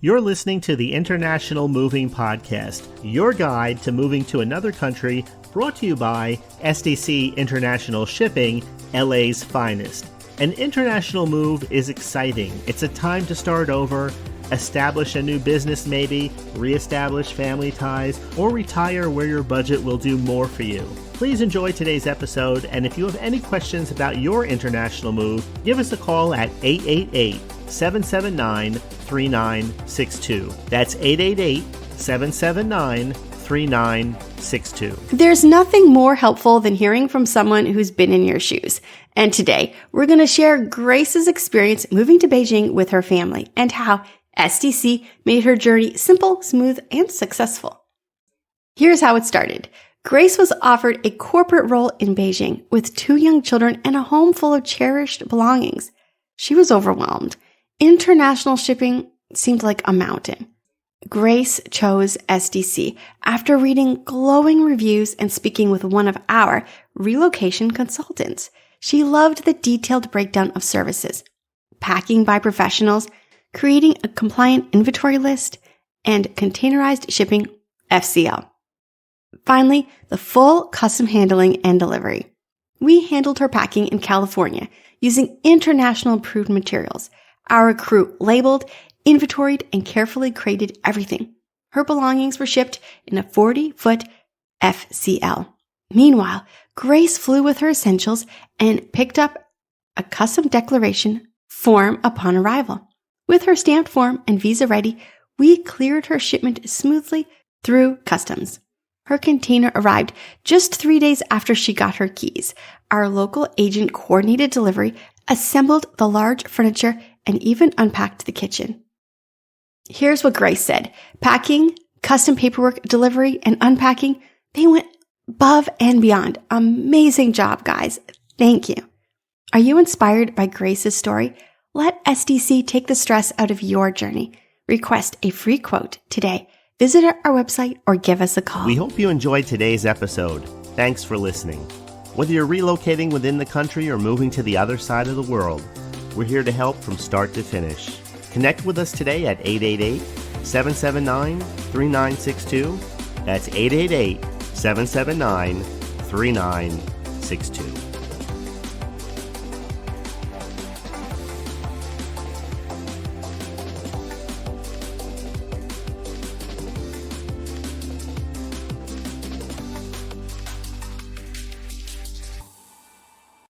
You're listening to the International Moving Podcast, your guide to moving to another country, brought to you by SDC International Shipping, LA's finest. An international move is exciting. It's a time to start over, establish a new business maybe, reestablish family ties, or retire where your budget will do more for you. Please enjoy today's episode, and if you have any questions about your international move, give us a call at 888-779-3962. That's 888-779-3962. There's nothing more helpful than hearing from someone who's been in your shoes. And today, we're going to share Grace's experience moving to Beijing with her family and how SDC made her journey simple, smooth, and successful. Here's how it started. Grace was offered a corporate role in Beijing with 2 young children and a home full of cherished belongings. She was overwhelmed. International shipping seemed like a mountain. Grace chose SDC after reading glowing reviews and speaking with one of our relocation consultants. She loved the detailed breakdown of services, packing by professionals, creating a compliant inventory list, and containerized shipping, FCL. Finally, the full custom handling and delivery. We handled her packing in California using international approved materials. Our crew labeled, inventoried, and carefully crated everything. Her belongings were shipped in a 40-foot FCL. Meanwhile, Grace flew with her essentials and picked up a custom declaration form upon arrival. With her stamped form and visa ready, we cleared her shipment smoothly through customs. Her container arrived just 3 days after she got her keys. Our local agent coordinated delivery, assembled the large furniture, and even unpacked the kitchen. Here's what Grace said. Packing, custom paperwork, delivery, and unpacking, they went above and beyond. Amazing job, guys. Thank you. Are you inspired by Grace's story? Let SDC take the stress out of your journey. Request a free quote today. Visit our website or give us a call. We hope you enjoyed today's episode. Thanks for listening. Whether you're relocating within the country or moving to the other side of the world, we're here to help from start to finish. Connect with us today at 888-779-3962. That's 888-779-3962.